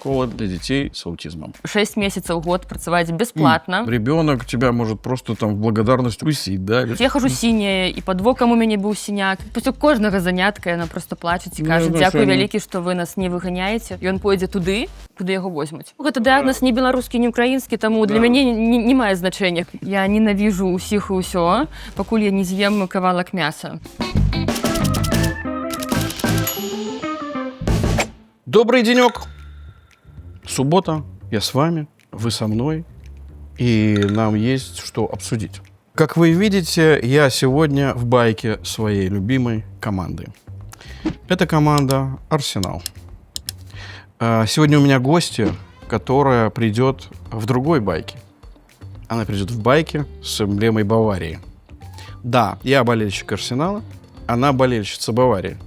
школа для детей с аутизмом. 6 месяцев в год працаваць бесплатно. Ребенок тебя может просто там в благодарность усить, да? Я хожу сіняя, і пад вокам у мяне быў сіняк. Пасля кожнага занятка яна просто плачуць і кажа: дзякуй вялікі, што вы нас не выганяеце. Ён пойдзе туды, куды яго возьмуць. Гэта дыягназ не беларускі, не украінскі, таму для мяне не мае значэння. Я ненавіжу ўсіх і ўсё, пакуль я не з'ем кавалак мяса. Добрый денек. Суббота, я с вами, вы со мной, и нам есть что обсудить. Как вы видите, я сегодня в байке своей любимой команды. Это команда «Арсенал». Сегодня у меня гостья, которая придет в другой байке. Она придет в байке с эмблемой Баварии. Да, я болельщик «Арсенала», она болельщица Баварии.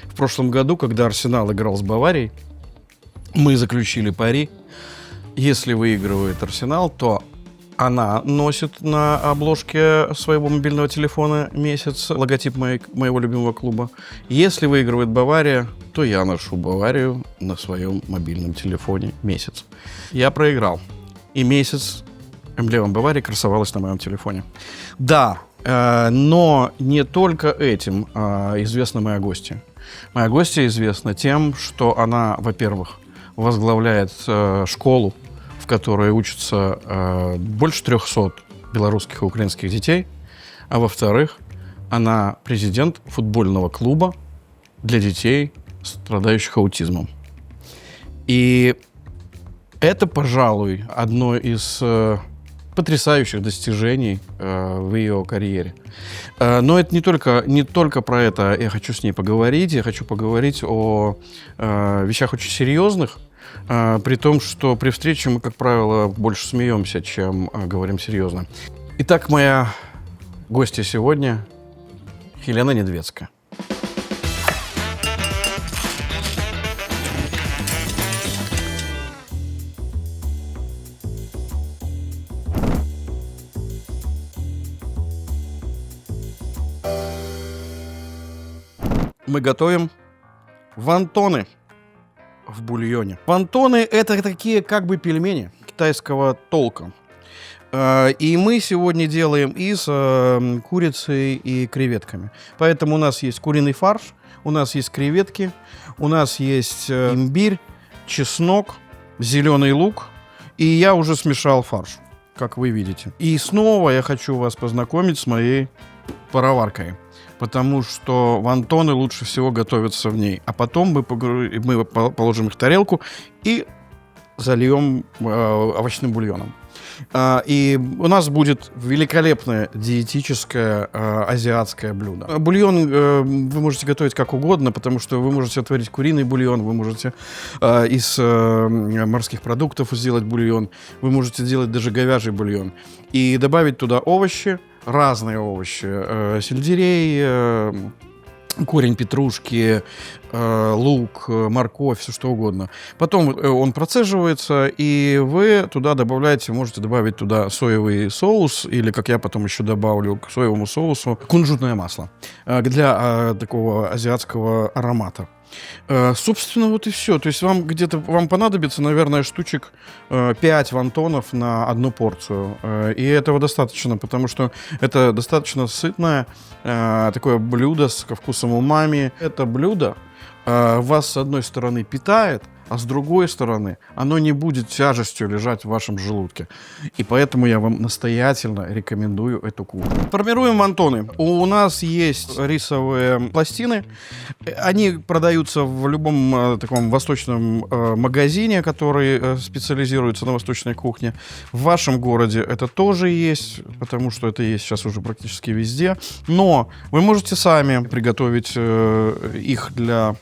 В прошлом году, когда «Арсенал» играл с Баварией, мы заключили пари. Если выигрывает «Арсенал», то она носит на обложке своего мобильного телефона месяц логотип моего любимого клуба. Если выигрывает Бавария, то я ношу Баварию на своем мобильном телефоне месяц. Я проиграл. И месяц эмблема Баварии красовалась на моем телефоне. Да, но не только этим известна моя гостья. Моя гостья известна тем, что она, во-первых, возглавляет школу, в которой учатся больше 300 белорусских и украинских детей, а во-вторых, она президент футбольного клуба для детей, страдающих аутизмом. И это, пожалуй, одно из потрясающих достижений в ее карьере. Но это не только про это я хочу с ней поговорить. Я хочу поговорить о вещах очень серьезных, при том, что при встрече мы, как правило, больше смеемся, чем говорим серьезно. Итак, моя гостья сегодня — Елена Недвецкая. Мы готовим вонтоны в бульоне. Вонтоны — это такие как бы пельмени китайского толка. И мы сегодня делаем и с курицей и креветками. Поэтому у нас есть куриный фарш, у нас есть креветки, у нас есть имбирь, чеснок, зеленый лук. И я уже смешал фарш, как вы видите. И снова я хочу вас познакомить с моей пароваркой. Потому что вонтоны лучше всего готовятся в ней. А потом мы положим их в тарелку и зальем овощным бульоном. И у нас будет великолепное диетическое азиатское блюдо. Бульон вы можете готовить как угодно, потому что вы можете отварить куриный бульон, вы можете из морских продуктов сделать бульон, вы можете делать даже говяжий бульон. И добавить туда овощи, разные овощи, сельдерей, корень петрушки, лук, морковь, все что угодно. Потом он процеживается, и вы туда добавляете, можете добавить туда соевый соус, или, как я потом еще добавлю к соевому соусу, кунжутное масло для такого азиатского аромата. Собственно, вот и все. То есть вам понадобится, наверное, штучек 5 вонтонов на одну порцию. И этого достаточно, потому что это достаточно сытное такое блюдо с вкусом умами. Это блюдо вас, с одной стороны, питает, а с другой стороны, оно не будет тяжестью лежать в вашем желудке. И поэтому я вам настоятельно рекомендую эту кухню. Формируем вонтоны. У нас есть рисовые пластины. Они продаются в любом таком восточном магазине, который специализируется на восточной кухне. В вашем городе это тоже есть, потому что это есть сейчас уже практически везде. Но вы можете сами приготовить их для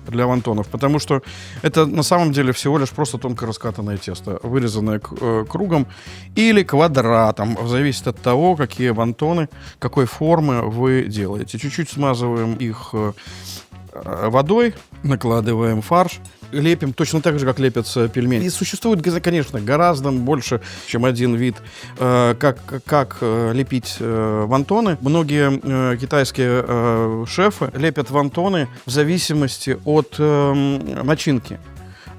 вонтонов, потому что это на самом деле всего лишь просто тонко раскатанное тесто, вырезанное кругом или квадратом, зависит от того, какие вонтоны, какой формы вы делаете. Чуть-чуть смазываем их водой, накладываем фарш, лепим точно так же, как лепятся пельмени. И существует, конечно, гораздо больше, чем один вид, как лепить вонтоны. Многие китайские шефы лепят вонтоны в зависимости от начинки.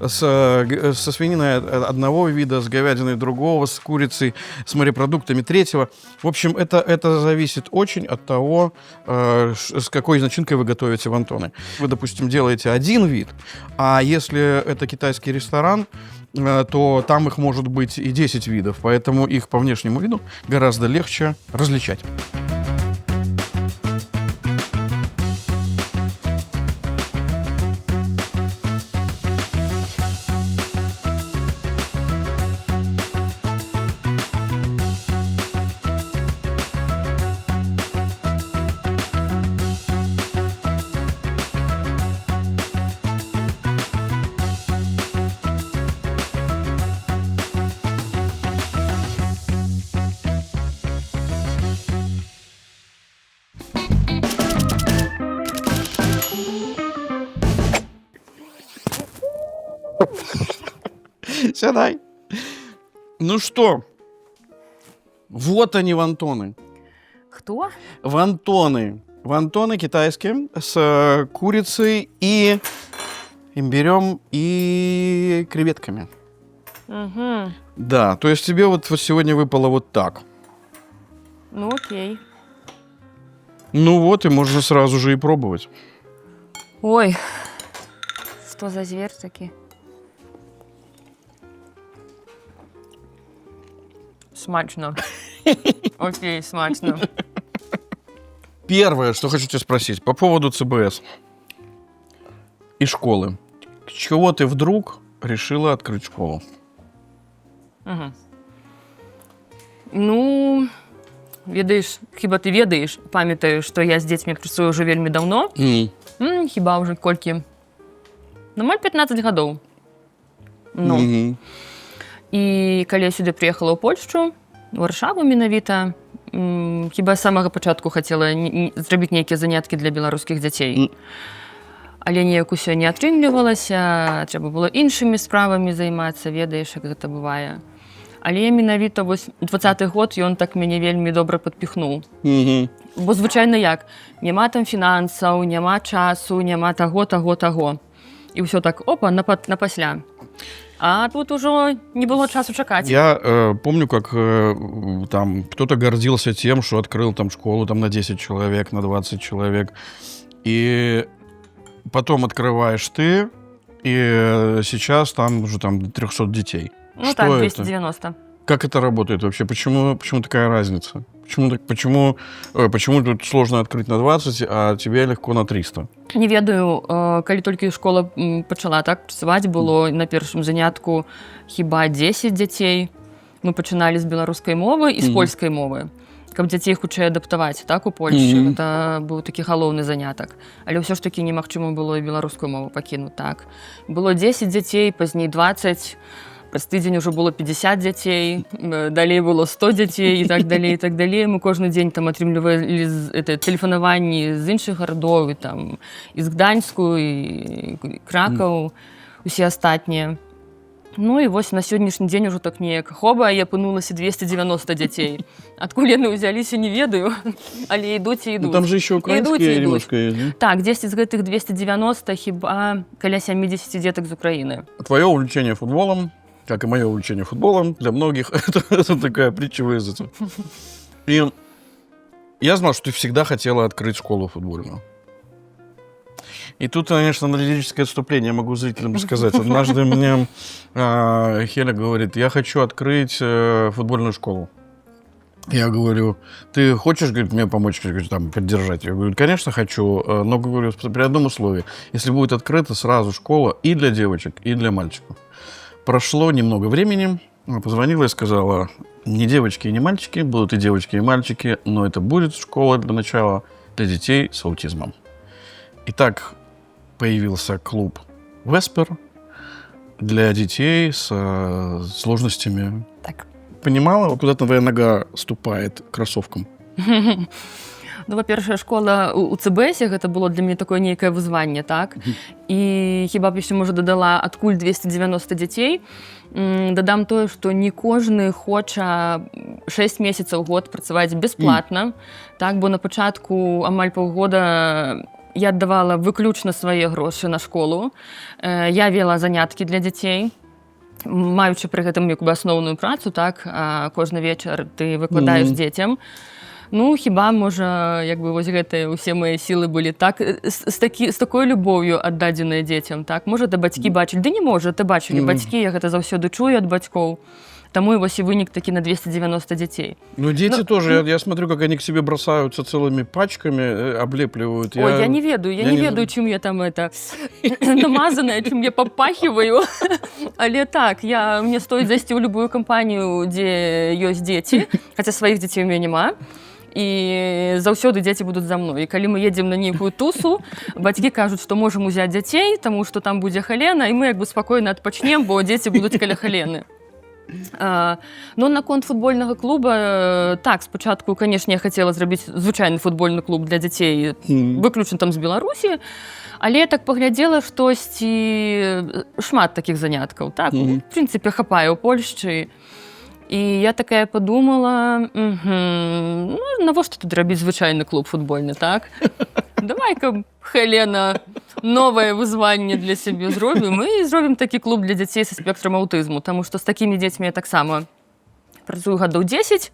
со свининой одного вида, с говядиной другого, с курицей, с морепродуктами третьего. В общем, это зависит очень от того, с какой начинкой вы готовите вонтоны. Вы, допустим, делаете один вид, а если это китайский ресторан, то там их может быть и 10 видов, поэтому их по внешнему виду гораздо легче различать. Сядай. Ну что, вот они, вонтоны. Кто? Вонтоны. Вонтоны китайские с курицей и имбирем и креветками. Угу. Да, то есть тебе вот сегодня выпало вот так. Ну окей. Ну вот, и можно сразу же и пробовать. Ой, что за зверь такие? Смачно. Окей, смачно. Первое, что хочу тебя спросить по поводу ЦБС и школы. С чего ты вдруг решила открыть школу? Угу. Ну, ведаеш, хіба ти ведаеш, пам'ятаю, што я з дзецьмі працую ўжо вельмі даўно. Хіба ўжо колькі? Ну, мой 15 гадоў. Ну. І калі я сюды прыехала ў Польшчу, у Варшаву менавіта, хіба з самага пачатку хацела зрабіць нейкія заняткі для беларускіх дзяцей. Але неяк усё не атрымлівалася, трэба было іншымі справамі займацца, ведаеш, як гэта бывае. Але менавіта вось 20-й год ён так мяне вельмі добра падпіхнуў. Бо звычайна як? Няма там фінансаў, няма часу, няма таго. І ўсё так, опа, на пасля. А тут уже не было часу чакать. Я помню, как там кто-то гордился тем, что открыл там школу там, на 10 человек, на 20 человек. И потом открываешь ты, и сейчас там уже там 300 детей. Ну что так, это? 290. Как это работает вообще? Почему такая разница? Почему тут сложно открыть на 20, а тебе легко на 300? Не ведаю, калі толькі школа пачала так працаваць, было на першым занятку хіба 10 дзяцей. Мы пачыналі з беларускай мовы і з польскай мовы, каб дзяцей хутчэй адаптаваць, так, у Польшчы. Гэта быў такі галоўны занятак. Але ўсё ж такі немагчыма было і беларускую мову пакінуць, так. Было 10 дзяцей, пазней 20, праз тыдзень ужо было 50 дзяцей, далей было 100 дзяцей і так далей. Мы кожны дзень там атрымлівалі тэлефанаванні з іншых гарадоў, і там і з Гданьску, і Кракаў, усе астатнія. Ну і вось на сённяшні дзень ужо так неяк хоба, і апынулася 290 дзяцей. Адкуль яны ўзяліся, не ведаю, але ідуць і ідуць. Ну, там же еще украинские немножко есть. Так, 10 з гэтых 290 хіба каля 70 дзетак з Украіны. Твое увлечение футболом, как и мое увлечение футболом, для многих это такая притча в языце. И я знал, что ты всегда хотела открыть школу футбольную. И тут, конечно, лирическое отступление могу зрителям сказать. Однажды мне Хеля говорит: я хочу открыть футбольную школу. Я говорю: ты хочешь, говорит, мне помочь, там, поддержать? Я говорю: конечно, хочу, но, говорю, при одном условии. Если будет открыта сразу школа и для девочек, и для мальчиков. Прошло немного времени, она позвонила и сказала: не девочки и не мальчики, будут и девочки, и мальчики, но это будет школа для начала для детей с аутизмом. И так появился клуб «Веспер» для детей с сложностями. Так. Понимала, куда твоя нога ступает кроссовкам? Ну, во-первых, школа у ЦБС, гэта было для мяне такое нейкае вызванне, так? І хіба б яшчэ, можа, дадала, адкуль 290 дзяцей. Дадам тое, што не кожны хоча 6 месяцаў год працаваць бясплатна, так? Бо на пачатку амаль паўгода я аддавала выключна свае грошы на школу. Я вела заняткі для дзяцей, маючы пры гэтым як бы асноўную працу, так, а кожны вечар ты выкладаеш дзецям. Ну, хіба, можа, як бы вось гэтыя ўсе мае сілы былі так, з такой любоўю аддадзеныя дзецям, так? Можа, да бацькі бачылі? Ды не можа, ты бачылі бацькі, я гэта заўсёды чую ад бацькоў. Тому и вось и вынік таки на 290 детей. Ну, дети тоже, я смотрю, как они к себе бросаются целыми пачками, облепливают. Ой, я не ведаю, чем я там это намазанная, чем я попахиваю. Але так, мне стоит зайти в любую компанию, где есть дети, хотя своих детей у меня нема. І заўсёды дзеці будуць за мной. І калі мы едзем на нейкую тусу, бацькі кажуць, што можам узяць дзяцей, таму што там будзе Халена, і мы як бы спакойна адпачнем, бо дзеці будуць каля Халены. Но наконт футбольнага клуба, так, спачатку, канешне, я хацела зрабіць звычайны футбольны клуб для дзяцей, выключна там з Беларусі, але я так паглядзела, штосьці шмат такіх заняткаў, так, в прынцыпе, хапае ў Польшчы. І я такая подумала, ну, навошта тут рабіць звычайны клуб футбольны, так? Давай-ка, Хелена, новае вызванне для сябе зробім і зробім такі клуб для дзяцей са спектрам аўтызму, таму што з такімі дзецьмі я таксама працую гадоў 10.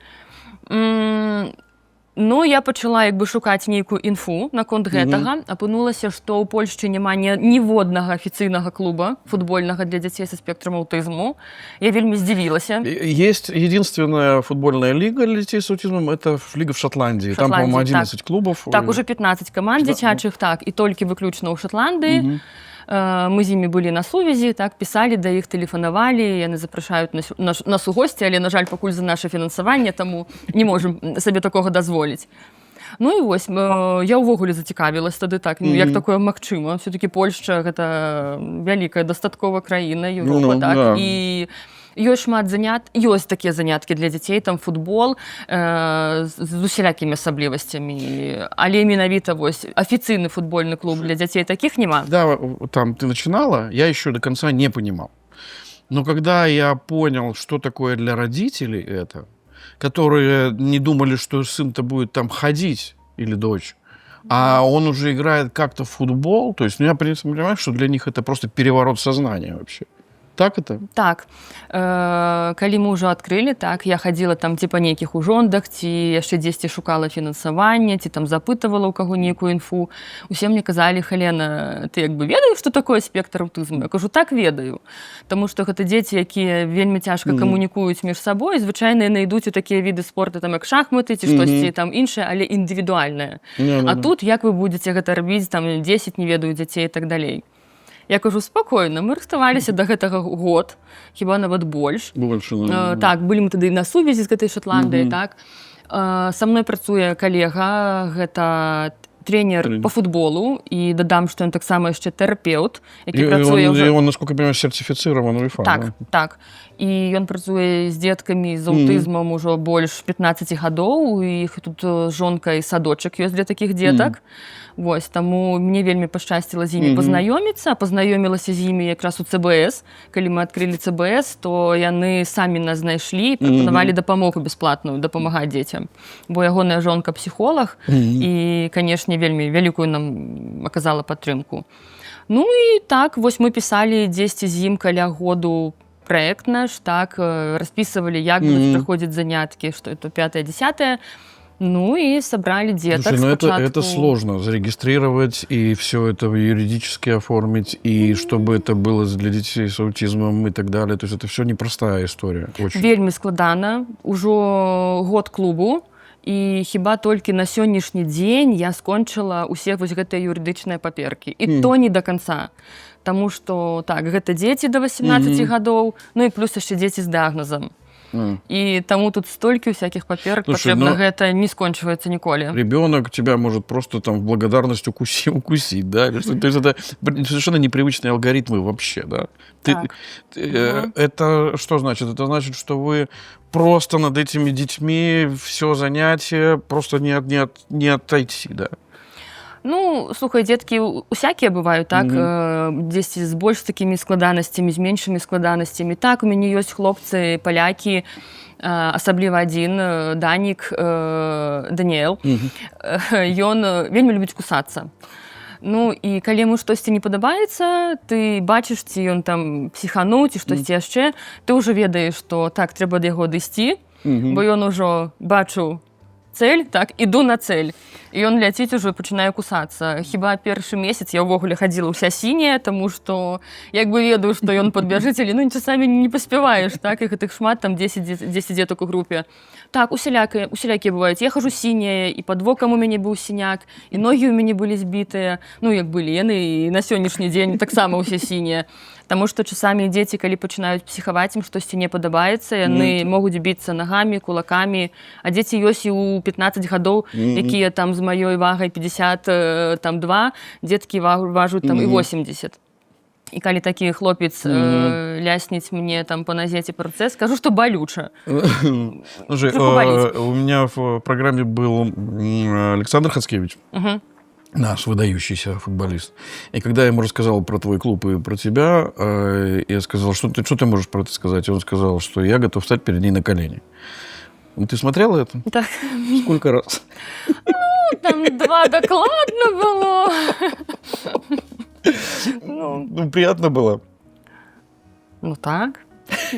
Ну, я пачала як бы шукаць нейкую інфу наконт гэтага. Апынулася, што ў Польшчы няма ніводнага афіцыйнага клуба футбольнага для дзяцей са спектрам аўтызму. Я вельмі здзівілася. Есть единственная футбольная лига для детей с аутизмом, это лига в Шотландии. Там, по-моему, 11 клубов. Так, уже 15 команд дзіцячых, так, і толькі выключна ў Шотландыі. Мы з імі былі на сувязі, так, пісалі да іх, тэлефанавалі, яны запрашаюць нас у госці, але, на жаль, пакуль за наше фінансаванне, таму не можам сабе такога дазволіць. Ну і вось, я ўвогуле зацікавілась тады так, як такое магчыма. Все-таки Польшча — гэта вялікая дастаткова краіна, Еўропа, так, і ёсць шмат ёсць такія заняткі для дзяцей, там футбол з усялякімі асаблівасцямі, але менавіта вось афіцыйны футбольны клуб для дзяцей таких нема. Да, там ты начинала, я еще до конца не понимал. Но когда я понял, что такое для родителей это, которые не думали, что сын-то будет там ходить или дочь, а он уже играет как-то в футбол, то есть, ну, я понимаю, что для них это просто переворот сознания вообще. Так это? Так. Калі мы ўжо адкрылі, так, я хадзіла там ці па нейкіх ужондах, ці яшчэ дзесьці шукала фінансаванне, ці там запытывала ў каго нейкую інфу. Усе мне казалі: Халена, ты як бы ведаеш, што такое спектр аўтызму? Я кажу: так, ведаю. Таму што гэта дзеці, якія вельмі цяжка камунікуюць між сабой, звычайна яны ідуць у такія віды спорту, там, як шахматы ці штосьці там іншае, але індывідуальнае. А тут як вы будзеце гэта рабіць, там 10, не ведаю, дзяцей і так далей. Я кажу: спакойна, мы рыхтаваліся да гэтага год, хіба нават больш. Так, былі мы тады на сувязі з гэтай Шотландыяй, так. Са мной працуе калега, гэта тренер по футболу, і дадам, што ён таксама яшчэ тэрапеўт, які працуе ўжо... Он, насколько я понимаю, сертифицирован УЕФА. Так, так. І ён працуе з дзеткамі з аўтызмам ужо больш 15 гадоў, і іх тут жонка і садочак ёсць для такіх дзетак. Вось, таму мне вельмі пашчасціла з імі пазнаёміцца. Пазнаёмілася з імі якраз у ЦБС. Калі мы адкрылі ЦБС, то яны самі нас знайшлі і прапанавалі дапамогу бясплатную дапамагаць дзецям. Бо ягоная жонка псіхолаг і, канешне, вельмі вялікую нам аказала падтрымку. Ну і так, вось мы пісалі дзесьці з ім каля году проект наш, так, распісывалі, як будуць праходзіць заняткі, што это 5-10. Ну и собрали деток. Слушай, ну это сложно зарегистрировать и все это юридически оформить, и чтобы это было для детей с аутизмом и так далее. То есть это все непростая история. Очень. Вельмі складана. Ужо год клубу. І хіба толькі на сённяшні дзень я скончыла ўсе вось гэтыя юрыдычныя паперкі. І то не до конца. Таму што, так, гэта дзеці до 18 гадоў, ну і плюс яшчэ дзеці з дыагназам. И тому тут столько всяких паперок потребно, это не скончивается николи. Ребенок тебя может просто там в благодарность укусить, да? То есть это совершенно непривычные алгоритмы вообще, да? Это что значит? Это значит, что вы просто над этими детьми все занятие просто не отойти, да? Ну, слухай, дзеткі усякія бываюць, так, дзесьці з больш такімі складанасцямі, з меншымі складанасцямі. Так, у мяне ёсць хлопцы, палякі, асабліва адзін, Данік, Даніэл. Ён вельмі любіць кусацца. Ну і калі яму штосьці не падабаецца, ты бачыш, ці ён там псіхануў, ці штосьці яшчэ, ты ўжо ведаеш, што так, трэба ад яго адысці, бо ён ужо бачыў цель, так, іду на цель. І ён ляціць ужо, пачынае кусацца. Хіба першы месяц я ўвогуле хадзіла ўся сіняя, таму што як бы ведаю, што ён падбяжыць, але ну часамі не паспяваеш, так, і гэтых шмат, там 10 дзетак у групе. Так, усялякія бываюць. Я хожу сіняя, і пад вокам у мяне быў сіняк, і ногі ў мяне былі збітыя. Ну, як былі яны, і на сённяшні дзень таксама ўсе сінія. Таму што часамі дзеці, калі пачынаюць псіхаваць, ім штосьці не падабаецца, яны могуць біцца нагамі, кулакамі, а дзеці ёсць і ў 15 гадоў, якія там з маёй вагай 52, дзеткі важуць там і 80. І калі такі хлопец лясніць мне там по назе ці працэс, скажу, што балюча. Слушай, у меня в программе был Александр Хацкевич, наш выдающийся футболист. И когда я ему рассказал про твой клуб и про тебя, я сказал, что ты можешь про это сказать? И он сказал, что я готов встать перед ней на колени. Ты смотрела это? Так. Сколько раз? Ну, там 2 докладно было. Ну, приятно было. Ну, так.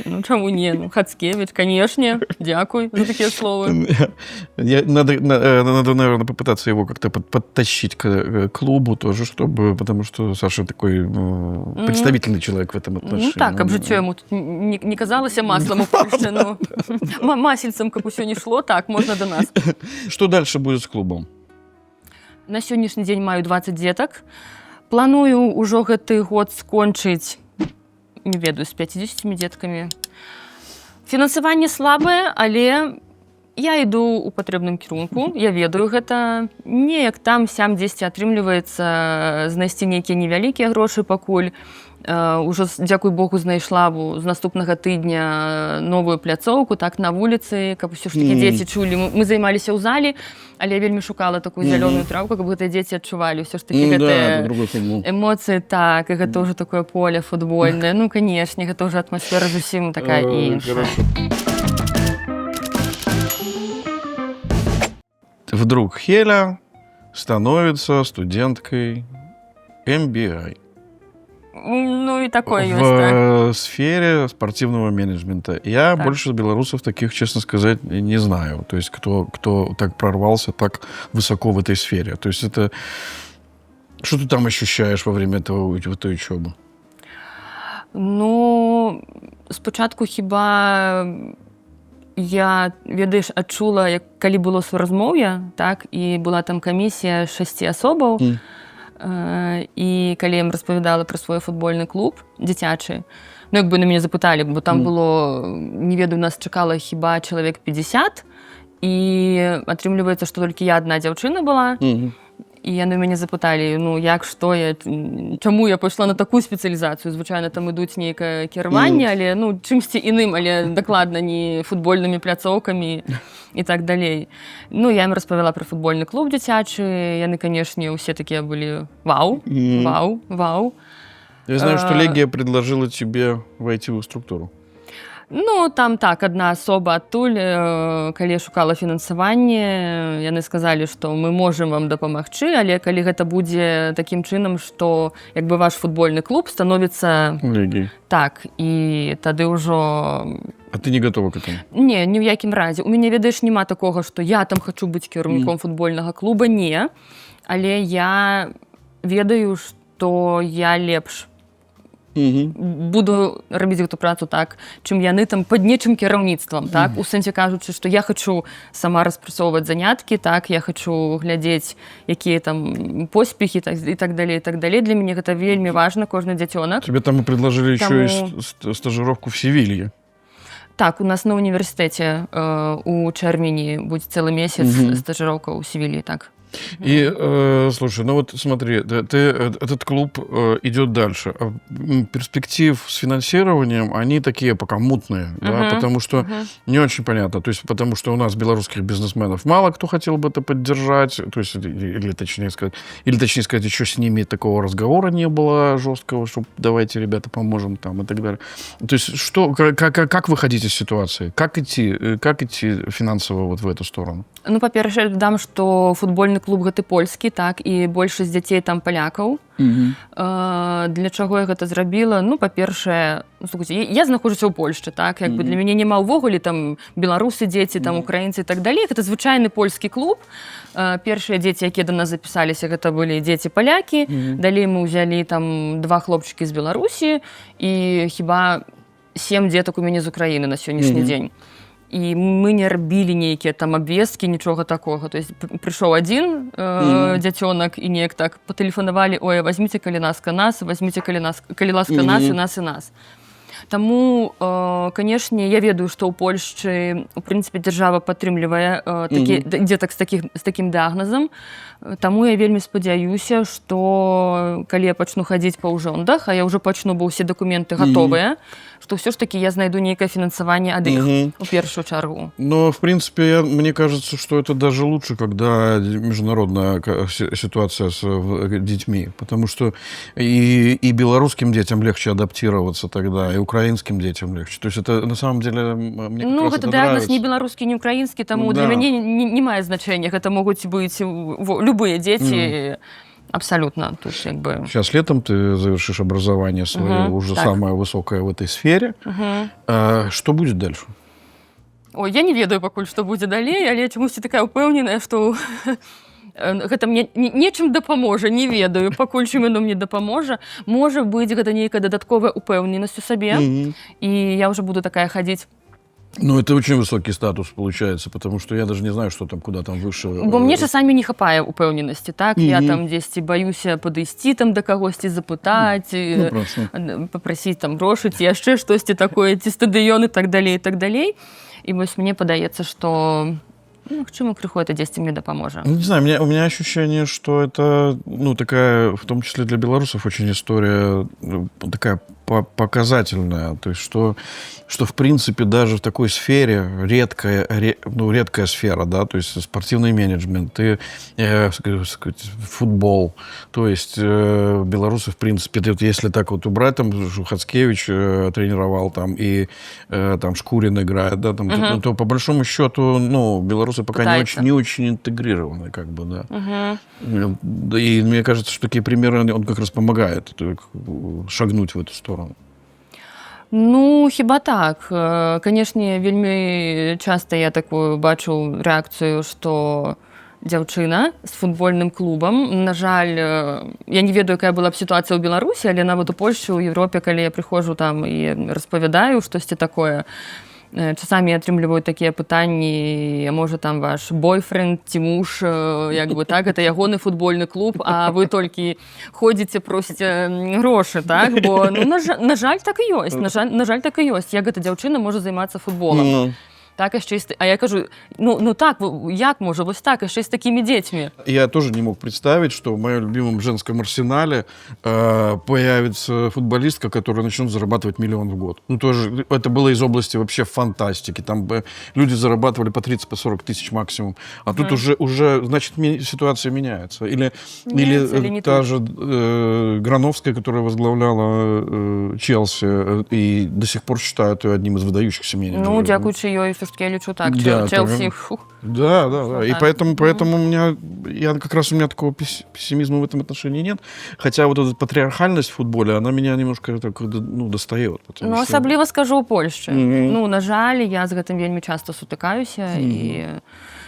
Ну, чаму не? Ну, Хацкевич, конечно. Дякуй за такие слова. Надо, наверное, попытаться его как-то подтащить к клубу тоже, чтобы, потому что Саша такой представительный человек в этом отношении. Ну, так, каб жыццё яму тут не казалася маслом у Польшчы, ну, масельцам, каб усё не шло, так, можна до нас. Что дальше будет с клубом? На сённяшні дзень маю 20 дзетак. Планую ўжо гэты год скончыць, не ведаю, з 50 дзеткамі. Фінансаванне слабае, але я іду ў патрэбным кірунку. Я ведаю гэта. Неяк там сям дзесьці атрымліваецца знайсці нейкія невялікія грошы пакуль. Ужо, дзякуй Богу, знайшла з наступнага тыдня новую пляцоўку, так, на вуліцы, каб усё ж такі дзеці чулі. Мы займаліся ў залі, але я вельмі шукала такую зялёную траўку, каб гэтыя дзеці адчувалі ўсё ж такі гэтыя эмоцыі, так, і гэта ўжо такое поле футбольнае. Ну, канешне, гэта ўжо атмасфера зусім такая іншая. Вдруг Хеля становится студенткой MBA. Ну, и такое есть, в сфере спортивного менеджмента. Я больше белорусов таких, честно сказать, не знаю. То есть, кто так прорвался так высоко в этой сфере. То есть, это... Что ты там ощущаешь во время этой учебы? Ну, спочатку хіба я, ведаеш, адчула, як калі было суразмоўе, так, і була там камісія 6 асобаў, і калі я ім распавядала пра свой футбольны клуб дзіцячы, ну, як бы на мяне запыталі, бо там было, не ведаю, нас чакала хіба чалавек 50, і атрымліваецца, што толькі я адна дзяўчына была, і яны мяне запыталі, ну, як, што я, чаму я пайшла на такую спецыялізацыю. Звычайна там ідуць нейкае кіраванне, але, ну, чымсьці іным, але дакладна не футбольнымі пляцоўкамі і так далей. Ну, я ім распавяла пра футбольны клуб дзіцячы, яны, канешне, усе такія былі вау, вау, вау. Я знаю, что Легия предложила тебе войти в структуру. Ну, там так, адна асоба адтуль, калі я шукала фінансаванне, яны сказалі, што мы можам вам дапамагчы, але калі гэта будзе такім чынам, што як бы ваш футбольны клуб становіцца... Легией. Так, і тады ўжо... А ты не готова к этому? Не, ні ў якім разе. У мяне, ведаеш, няма такога, што я там хачу быць кіраўніком футбольнага клуба, не. Але я ведаю, што я лепш буду рабіць гэту працу так, чым яны там пад нечым кіраўніцтвам, так, у сэнсе кажучы, што я хачу сама распрацоўваць заняткі, так, я хачу глядзець, якія там поспехі і так далей, і так далей. Для мяне гэта вельмі важна, кожны дзяцёнак. Тебе там предложили еще и стажировку в Севилье. Так, у нас на універсітэце у чэрвені будзе цэлы месяц стажировка ў Севильі, так. И, слушай, ну вот смотри, этот клуб идет дальше. Перспектив с финансированием, они такие пока мутные, да, потому что не очень понятно. То есть, потому что у нас белорусских бизнесменов мало кто хотел бы это поддержать, то есть, или точнее сказать, еще с ними такого разговора не было жесткого, что давайте, ребята, поможем там и так далее. То есть, что, как выходить из ситуации? Как идти финансово вот в эту сторону? Ну, па-першае, дам, што футбольны клуб гэты польскі, так, і большасць дзяцей там палякаў. Для чаго я гэта зрабіла? Ну, па-першае, слухайце, я знаходжуся ў Польшчы, так, як бы для мяне няма ўвогуле там беларусы дзеці, там украінцы і так далей. Гэта звычайны польскі клуб. Першыя дзеці, якія да нас запісаліся, гэта былі дзеці-палякі. Далей мы ўзялі там 2 хлопчыкі з Беларусі і хіба 7 дзетак у мяне з Украіны на сённяшні дзень. І мы не рабілі нейкія там абвесткі, нічога такога. То есть прыйшоў адзін дзяцёнак і неяк так патэлефанавалі: ой, возьмите, калі ласка, нас, возьмите, калі ласка, нас і нас і нас. Таму, канешне, я ведаю, што ў Польшчы, у прынцыпе, дзяржава падтрымлівае дзетак з такім дыягназам. Таму я вельмі спадзяюся, што калі я пачну хадзіць па ўжондах, а я ўжо пачну, бо ўсе дакументы гатовыя, что все ж таки я знайду некое финансование от их, в первую чаргу. Но, в принципе, мне кажется, что это даже лучше, когда международная ситуация с детьми, потому что и белорусским детям легче адаптироваться тогда, и украинским детям легче. То есть это, на самом деле, мне как раз это диагноз нравится. Не белорусский, не украинский, тому для меня не имеет значения. Это могут быть любые дети. Абсолютно. То есть, как бы... Сейчас летом ты завершишь образование свое, уже так. Самое высокое в этой сфере. Что будет дальше? Ой, я не ведаю пакуль, што будзе далей, але чамусьці такая ўпэўненая, што гэта мне нечым дапаможа, не ведаю, пакуль чым яно мне дапаможа. Можа быць, гэта нейкая дадатковая ўпэўненасць у сабе, і я ўжо буду такая хадзіць. Ну, это очень высокий статус получается, потому что я даже не знаю, что там, куда там выше. Бо мне часамі не хапае упэўненасці, так? Я там дзесьці баюся падысці там да кагосьці запытаць, папрасіць там грошы, ці яшчэ штосьці такое, ці стадыён і так далей, і так далей. І вось мне падаецца, што к чему крыху это дзесьці мне дапаможа. Не знаю, у меня ощущение, что это, ну, такая, в том числе для белорусов, очень история такая показательная. То есть, что в принципе, даже в такой сфере, редкая сфера, да, то есть спортивный менеджмент, и, футбол. То есть белорусы, в принципе, если так вот убрать, там Шухацкевич тренировал, там, и там Шкурин играет, да, там, то по большому счету, ну, белорусы пока не очень интегрированы, как бы, да. И мне кажется, что такие примеры, он как раз помогает шагнуть в эту сторону. Ну, хіба так. Канешне, вельмі часта я такую бачу рэакцыю, што дзяўчына з футбольным клубам. На жаль, я не ведаю, якая была б сітуацыя ў Беларусі, але нават у Польшчы, у Европе, калі я прыходжу там і распавядаю штосьці такое, часамі атрымліваю такія пытанні, а можа там ваш бойфренд ці муж, як бы так, это ягоны футбольны клуб, а вы толькі ходзіце, просіце грошы, так? Бо, ну, на жаль, так і ёсць. На жаль, так і ёсць. Як гэта дзяўчына можа займацца футболам? Так, яшчэ а я кажу, ну так, як можа, вось так, яшчэ з такімі дзецьмі? Я тоже не мог представить, что в моем любимом женском арсенале появится футболистка, которая начнет зарабатывать 1 000 000 в год. Ну, тоже, это было из области вообще фантастики. Там люди зарабатывали по 30-40 тысяч максимум. А тут уже, значит, ситуация меняется. Или та же Грановская, которая возглавляла Челси, и до сих пор считают ее одним из выдающихся менеджеров. Ну, дякуючи ёй, я лечу так, да, Челси. Да. И поэтому у меня такого пессимизма в этом отношении нет. Хотя вот эта патриархальность в футболе, она меня немножко так, ну, достает. Ну, асабліва скажу ў Польшчы. Ну, на жаль, я з гэтым вельмі часта сутыкаюся, і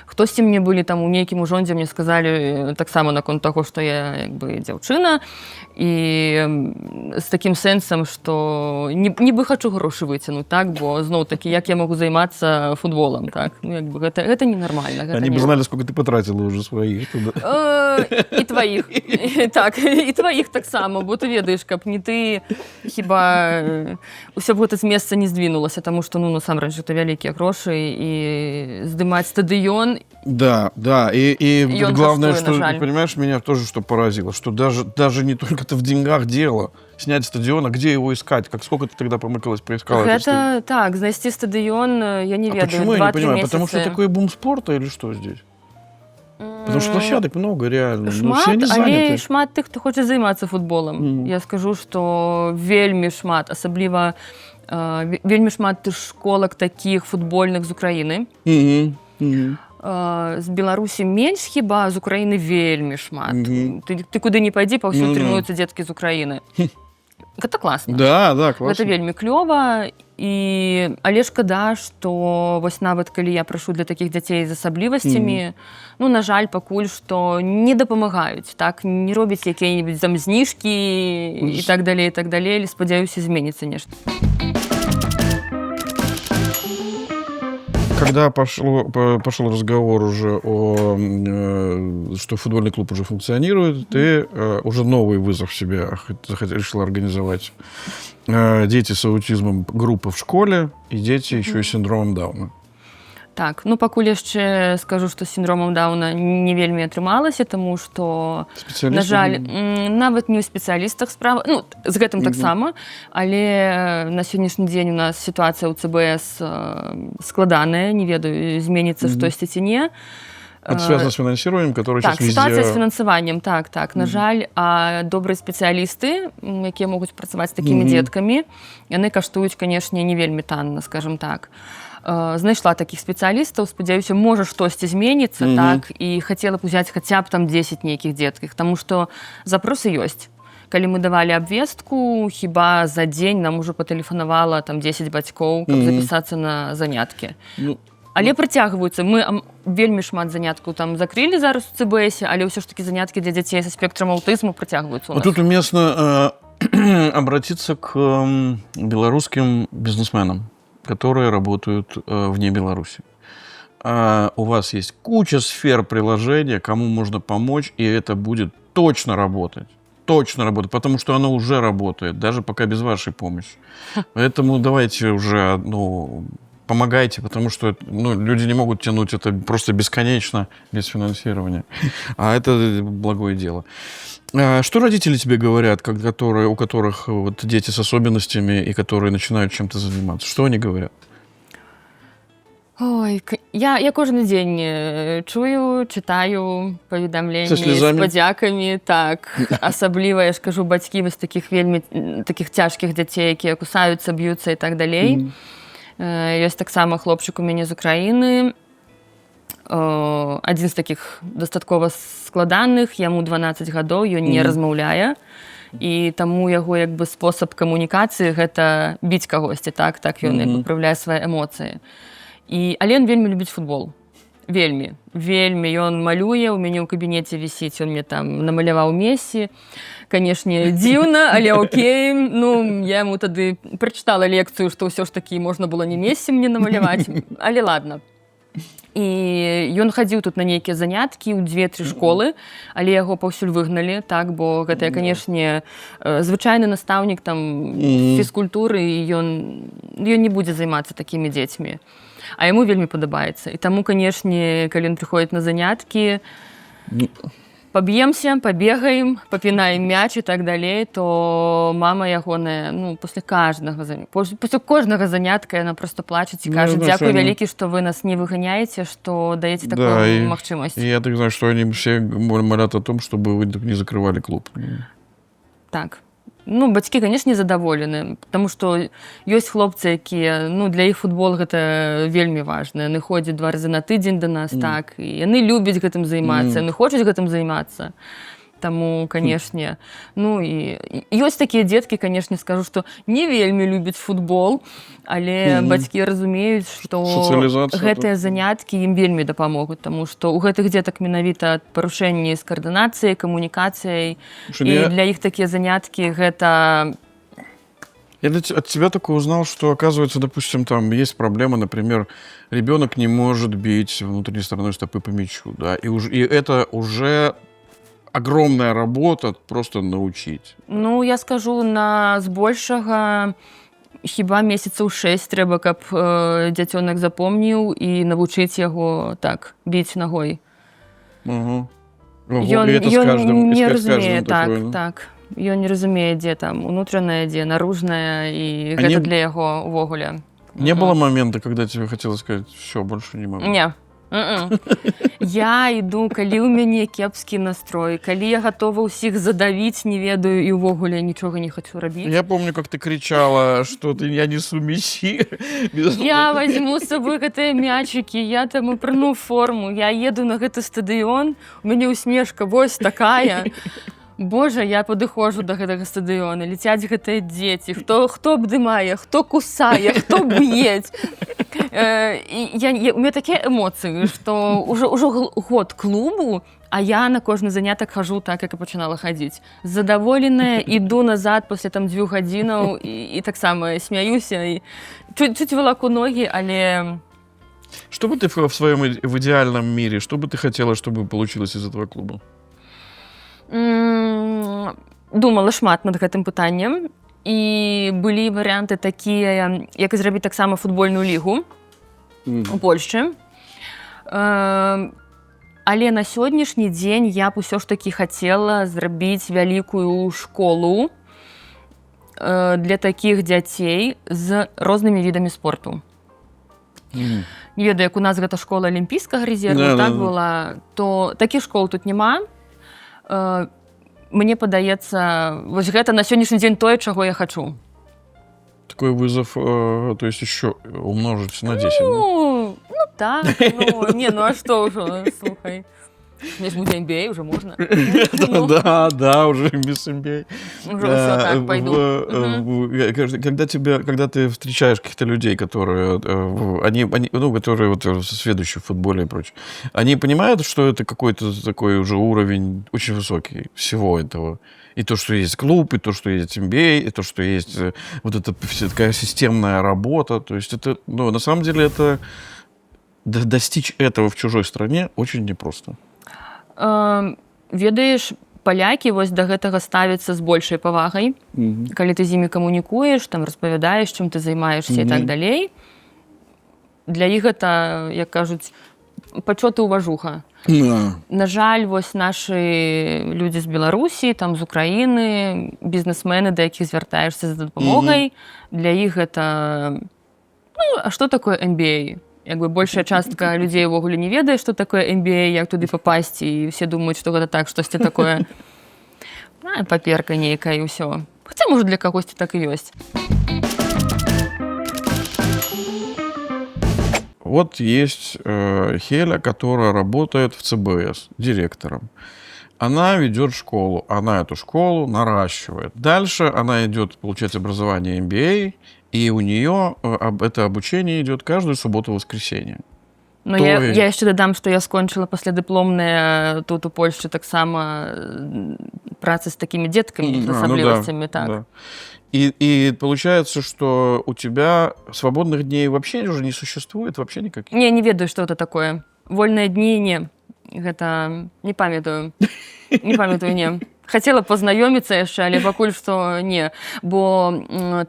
хтосьці мне былі там у нейкім ужондзе, мне сказалі таксама наконт таго, што я як бы дзяўчына, і з такім сэнсам, што нібы хачу грошы выцянуць, так, бо зноў-такі, як я магу займацца футболам, так, ну, як бы гэта ненармальна. Они бы знали, сколько ты потратила уже своих. І твоих. Так, і твоих таксама, бо ты ведаеш, каб не ты, хіба ўсё б гэта з месца не здвінулася, таму што, ну, насамрэч, гэта вялікія грошы, і здымаць стадыён. Да, и главное, что, понимаешь, меня тоже что поразило, что даже не только-то в деньгах дело. Снять стадион, а где его искать? Сколько ты тогда помыкалась, поискала? Это так, знайсці стадион, я не ведаю, 2-3 почему я не понимаю? месяца. Потому что такой бум спорта или что здесь? Потому что площадок много, реально. Шмат, все не заняты. Але шмат тых, хто хоча займацца футболам. Я скажу, што вельмі шмат, асабліва вельмі шмат школак такіх футбольных з Украіны. З Беларусі менш хіба, з Украіны вельмі шмат. Ты куды не пайдзі, паўсюль трэнуюцца дзеткі з Украіны. Гэта класна. Да, класна. Гэта вельмі клёва. Але шкада, што вось нават калі я прашу для такіх дзяцей з асаблівасцямі, ну, на жаль, пакуль што не дапамагаюць, так, не робяць якія-небудзь там зніжкі і так далей, але спадзяюся, зменіцца нешта. Когда пошел разговор уже что футбольный клуб уже функционирует, ты уже новый вызов себе решила организовать. Дети с аутизмом, группа в школе, и дети еще и с синдромом Дауна. Так, ну пакуль яшчэ скажу, што з сіндромам Дауна не вельмі атрымалася, таму што, на жаль, нават не ў спецыялістах справа, ну, з гэтым таксама, але на сённяшні дзень у нас сітуацыя ў ЦБС складаная, не ведаю, зменіцца штосьці ці не. Это связано с финансированием, которое сейчас везде... Так, ситуация с финансаваннем, так. На жаль, добрыя спецыялісты, якія могуць працаваць з такімі дзеткамі, яны каштуюць, канешне, не вельмі танна, скажем так. Знайшла такіх спецыялістаў, спадзяюся, можа штосьці зменіцца, так, і хацела б узяць хаця б там 10 нейкіх дзетках, таму што запросы ёсць. Калі мы давалі абвестку, хіба за дзень нам ужо патэлефанавала там 10 бацькоў, каб запісацца на заняткі. Але працягваюцца. Мы вельмі шмат заняткаў там закрылі зараз у ЦБСе, але ўсё ж такі заняткі для дзяцей са спектрам аўтызму працягваюцца ў нас. Тут уместно обратиться к белорусским бизнесменам, которые работают вне Беларуси. У вас есть куча сфер приложения, кому можно помочь, и это будет точно работать. Точно работать, потому что оно уже работает, даже пока без вашей помощи. Поэтому давайте уже, помогайте, потому что люди не могут тянуть это просто бесконечно без финансирования. А это благое дело. Что родители тебе говорят, у которых вот дети с особенностями и которые начинают чем-то заниматься? Что они говорят? Ой, я кожны дзень чую, чытаю паведамленні з падзякамі, так. Асабліва, я ж кажу, бацькі вось такіх вельмі такіх цяжкіх дзяцей, якія кусаюцца, б'юцца і так далей. Ёсць таксама хлопчык у мяне з Украіны, адзін з такіх дастаткова складаных, яму 12 гадоў, ён не размаўляе, і таму яго як бы спосаб камунікацыі гэта біць кагосьці, так ён праяўляе свае эмоцыі. Але ён вельмі любіць футбол. Вельмі. Ён малюе, у мяне ў кабінеце вісіць, ён мне там намаляваў Месі. Канешне, дзіўна, але окей. Я яму тады прачытала лекцыю, што ўсё ж такі можна было не Месі мне намаляваць, але ладно. І ён хадзіў тут на нейкія заняткі ў 2-3 школы, але яго паўсюль выгналі, так, бо гэта, канешне, звычайны настаўнік там фізкультуры, і ён не будзе займацца такімі дзецьмі. А яму вельмі падабаецца. І таму, канешне, калі ён прыходзіць на заняткі, паб'емся, пабегаем, папінаем мяч і так далей, то мама ягоная, пасля кожнага занятка яна проста плачуць і кажа: дзякуй вялікі, што вы нас не выганяеце, што даеце такую магчымасць. И я так знаю, что они все молят о том, чтобы вы не закрывали клуб. Так. Бацькі, канешне, задаволены, таму што ёсць хлопцы, якія, для іх футбол гэта вельмі важна. Яны ходзяць 2 разы на тыдзень да нас, так, і яны любяць гэтым займацца, яны хочуць гэтым займацца. Таму, канешне, і ёсць такія дзеткі, канешне, скажу, што не вельмі любяць футбол, але бацькі разумеюць, што гэтыя заняткі ім вельмі дапамогуць, таму што ў гэтых дзетак менавіта парушэнні з каардынацыяй, камунікацыяй, і для іх такія заняткі гэта... Я от тебя только узнал, что, оказывается, допустим, там есть проблема, например, ребенок не может бить внутренней стороной стопы по мячу, да, и это уже... огромная работа просто научить. Я скажу, на збольшага хіба месяцаў 6 трэба, каб дзяцёнак запомніў і навучыць яго так біць ногой. Ён не разумее, так. Ён не разумее, дзе там унутраная, дзе наружная, і гэта для яго увогуле. Не было момента, когда тебе хотелось сказать: все, больше не могу? Я іду, калі ў мяне кепскі настрой, калі я гатова ўсіх задавіць, не ведаю, і ўвогуле нічога не хочу рабіць. Я помню, как ты кричала, что я несу месси. Я возьму з сабой гэтыя мячыкі, я там упрыну форму, я еду на гэты стадыён, у мяне усмешка вось такая. Божа, я падыходжу да гэтага стадыёна, ляцяць гэтыя дзеці, хто абдымае, хто кусае, хто б'ець. У меня такія эмоцыі, што ўжо год клубу, а я на кожны занятак хожу так, як і пачынала хадзіць. Задаволеная, іду назад пасля 2 гадзінаў і таксама смяюся, і чуть валаку ногі, але... Что бы ты в своем идеальном мире, что бы ты хотела, чтобы получилось из этого клуба? Думала шмат над гэтым пытаннем, і былі варыянты такія, як і зрабіць таксама футбольную лігу у Польшчы. Але на сённяшні дзень я б усё ж такі хацела зрабіць вялікую школу для такіх дзяцей з рознымі відамі спорту. Не ведаю, як у нас гэта школа алімпійскага рэзерву, так была, то такіх школ тут няма. Мне падаецца, вось гэта на сённяшні дзень тое, чаго я хачу. Такой вызов, то есть еще умножить на 10, да? А что уже, слухай. Мне же будет MBA, уже можно. Да, уже без MBA. Уже все так, пойду. Когда ты встречаешь каких-то людей, которые сведущие в футболе и прочее, они понимают, что это какой-то такой уже уровень очень высокий всего этого. И то, что есть клуб, и то, что есть MBA, и то, что есть вот эта такая системная работа. То есть это, на самом деле, это достичь этого в чужой стране очень непросто. Ведаеш, палякі вось да гэтага ставяцца з большай павагай. Калі ты з імі камунікуеш, там распавядаеш, чым ты займаешся і так далей. Для іх гэта, як кажуць, пачот і ўважуха. На жаль, вось нашы людзі з Беларусі, там з Украіны, бізнесмены, да якіх звяртаешся за дапамогай, для іх гэта... А што такое MBA? Як бы большая частка людзей увогуле не ведае, што такое MBA, як туды папасці, і все думаюць, што гэта так, штосьці такое паперка нейкая і ўсё. Хаця, можа, для кагосьці так і ёсць. Вот есть Хеля, которая работает в ЦБС директором. Она ведет школу, она эту школу наращивает. Дальше она идет получать образование MBA, и у нее это обучение идет каждую субботу-воскресенье. Ну, я яшчэ дадам, што я скончыла паслядыпломныя тут у Польшчы таксама працы з такімі дзеткамі, з асаблівасцямі. Так. И получается, что у тебя свободных дней вообще уже не существует, вообще никаких? Не ведаю, што это такое. Вольныя дні не. Гэта не памятаю. Не памятаю, не. Хацела пазнаёміцца яшчэ, але пакуль што не. Бо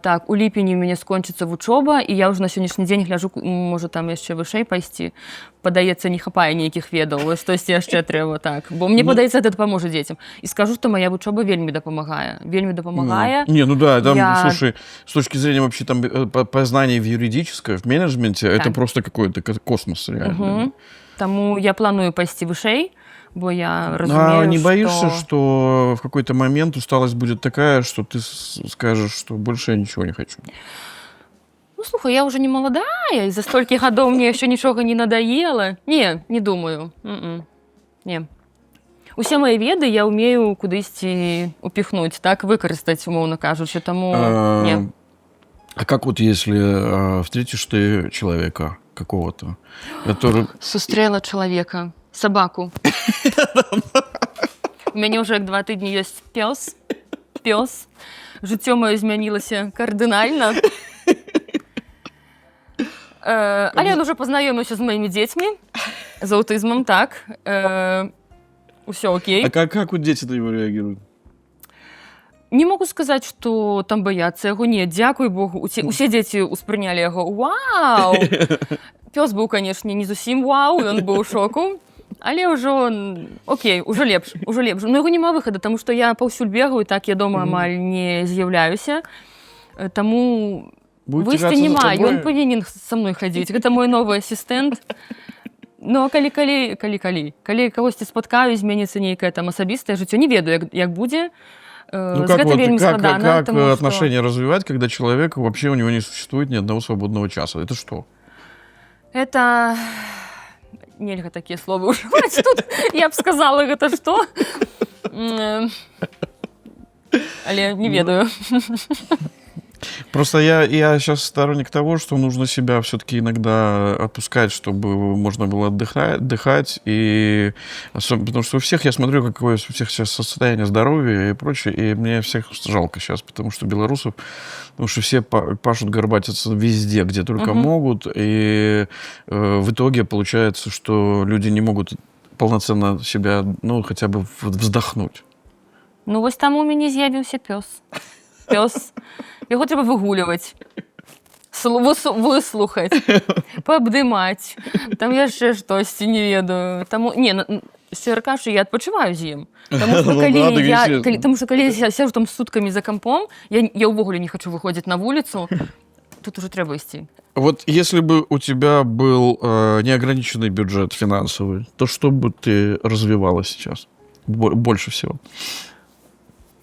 так, у ліпені у мяне скончыцца вучоба, і я ўжо на сённяшні дзень гляджу, можа там яшчэ вышэй пайсці. Падаецца, не хапае нейкіх ведаў, вось тосьці яшчэ трэба так. Бо мне падаецца, гэта дапаможа дзецям. І скажу, што моя вучоба вельмі дапамагае. Вельмі дапамагае. Слушай, с точки зрения вообще там познаний в юридической, в менеджменте, это просто какой-то космос реально. Таму я планую пайсці вышэй, бо я разумею, не боишься, что в какой-то момент усталость будет такая, что ты скажешь, что больше я ничего не хочу? Ну, слухай, я уже не молодая, и за столько годов мне еще ничего не надоело. Не думаю. Не. Усе мои веды я умею кудысьці упихнуть, так, выкарыстаць, умоўно кажучи, тому не. А как вот если встретишь ты человека какого-то, который... Сустрела человека. Собаку. У мяне ўжо як 2 тыдні ёсць пёс. Жыццё маё змянілася кардынальна. Але ён ужо пазнаёміўся з маімі дзецьмі, з аўтызмам, так. Усё окей. А как вот дети на него реагируют? Не могу сказаць, што там баяцца яго. Не, дзякуй Богу. Усе дзеці ўспрынялі яго. Вау! Пёс быў, канешне, не зусім вау, ён быў у шоку. Але ўжо, окей, ужо лепш. Но яго няма выхада, таму што я паўсюль бегаю, так я дома амаль не з'яўляюся. Таму выйсця няма, ён павінен са мной хадзіць. Гэта мой новы асістэнт. Ну, а калі кагосьці спаткаю, зменіцца нейкае там асабістае жыццё, не ведаю, як будзе. Ну, З гэтым вельмі как складана. отношения развивать, когда человек, вообще у него не существует ни одного свободного часа? Это что? Это... Нельга такія словы ўжываць. Тут я б сказала, гэта што? Але не ведаю. Просто я сейчас сторонник того, что нужно себя все-таки иногда отпускать, чтобы можно было отдыхать. И особенно, потому что у всех, я смотрю, какое у всех сейчас состояние здоровья и прочее, и мне всех жалко сейчас, потому что белорусов, потому что все пашут, горбатятся везде, где только могут, и в итоге получается, что люди не могут полноценно себя, ну, хотя бы вздохнуть. Ну, вось там у мяне з'явіўся пёс. Яго трэба выгуліваць, выслухаць, паабдымаць. Там яшчэ штосьці, не ведаю. Шчыра кажучы, я адпачываю з ім. Таму што калі я сяджу там суткамі за кампом, я ўвогуле не хачу выходзіць на вуліцу, тут уже трэба ісці. Вот если бы у тебя был неограниченный бюджет финансовый, то что бы ты развивала сейчас больше всего?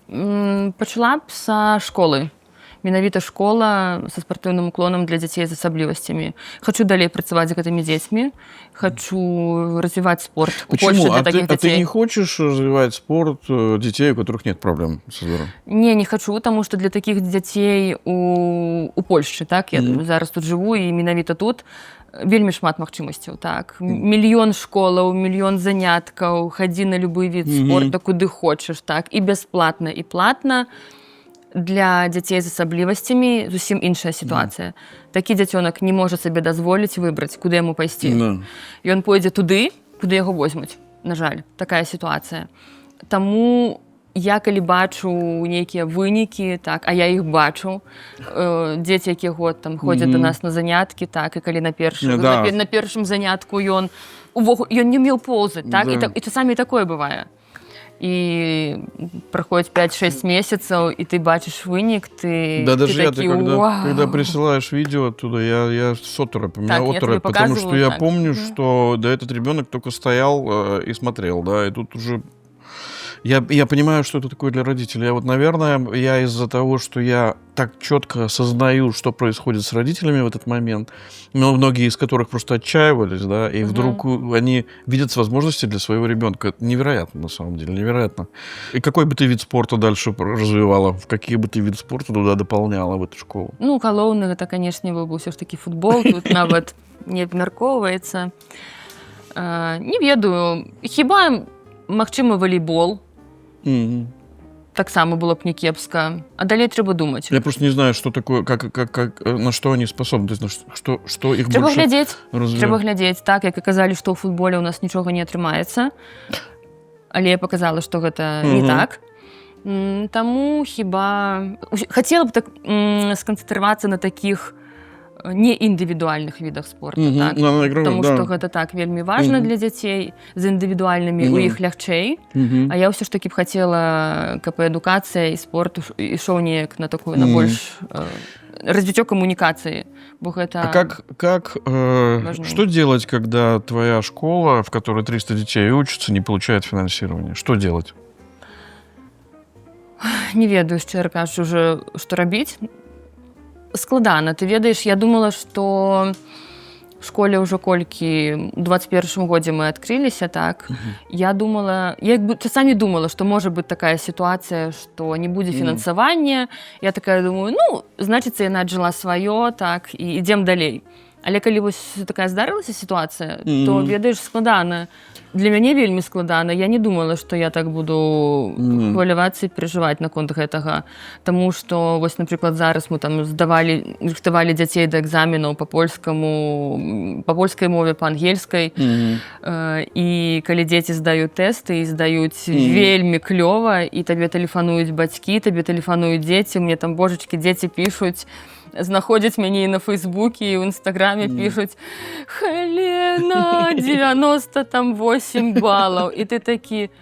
Пачала б са школы. Менавіта школа са спартыўным уклонам для дзяцей з асаблівасцямі. Хачу далей працаваць з гэтымі дзецьмі, хачу развіваць спорт у Польше для таких дзяцей. А ты не хочешь развивать спорт детей, у которых нет проблем со здоровьем? Не хочу, тому што для таких дзяцей у Польшчы, так, я зараз тут жыву, і менавіта тут вельмі шмат магчымасцяў, так. Мільён школаў, мільён заняткаў, хадзі на любы від спорта, куды хочаш, так, і бясплатна, і платна. Для дзяцей з асаблівасцямі зусім іншая сітуацыя. Такі дзяцёнак не можа сабе дазволіць выбраць, куды яму пайсці. Ён пойдзе туды, куды яго возьмуць. На жаль, такая сітуацыя. Таму я калі бачу нейкія вынікі, так, а я іх бачу, дзеці, якія год там ходзяць да нас на заняткі, так, і калі на першым занятку ён не ўмеў поўзаць, так, і часамі такое бывае. І праходзіць 5-6 месяцаў, і ты бачыш вынік, ты такі, вау. Когда присылаешь видео оттуда, я с оторопью, у меня оторопь, потому что я помню, что этот ребенок только стоял и смотрел, да, и тут уже... Я понимаю, что это такое для родителей. Наверное, я из-за того, что я так четко осознаю, что происходит с родителями в этот момент, но многие из которых просто отчаивались, да, и вдруг они видят возможности для своего ребенка. Это невероятно, на самом деле, невероятно. И какой бы ты вид спорта дальше развивала? В какие бы ты виды спорта туда дополняла в эту школу? Ну, галоўны, это, конечно, был все ж таки футбол, тут нават не абмяркоўваецца. Не ведаю, хіба, магчыма, волейбол. Таксама было б не кепска. А далей трэба думаць. Я просто не знаю, что такое, на что они способны, то есть, что их трэба больше развивать. Трэба глядзець. Так, як і казалі, што ў футболе ў нас нічога не атрымаецца. Але я паказала, што гэта не так. Таму хіба... Хацела б так сканцэнтравацца на такіх неіндывідуальных відах спорту, так? Таму што гэта так вельмі важна для дзяцей, з індывідуальнымі у іх лягчэй. А я ўсё ж такі б хацела, каб адукацыя і спорт ішоў неяк на такую, на больш развіццё камунікацыі, бо гэта... Что делать, когда твоя школа, в которой 300 детей учатся, не получает финансирование? Что делать? Не ведаю, шчыра кажучы, уже што рабіць. Складана. Ты ведаеш, я думала, што в школе ўжо колькі у 21 годзе мы адкрыліся, так. Я думала, я часамі думала, што можа быць такая сітуацыя, што не будзе фінансавання. Я такая думаю, ну, значыцца, яна аджыла сваё, так, і ідзем далей. Але калі вось такая здарылася сітуацыя, то, ведаеш, складана. Для мяне вельмі складана. Я не думала, што я так буду хвалявацца і перажываць наконт гэтага. Таму што, вось, напрыклад, зараз мы там рыхтавалі дзяцей да экзаменаў па польскай мове, па ангельскай. І калі дзеці здаюць тэсты і здаюць вельмі клёва, і табе тэлефануюць бацькі, табе тэлефануюць дзеці, мне там, божачкі, дзеці пішуць, знаходзяць мяне і на Фейсбуке, і ў Інстаграме пішуць «Хелена, 98 балаў». І ты такі,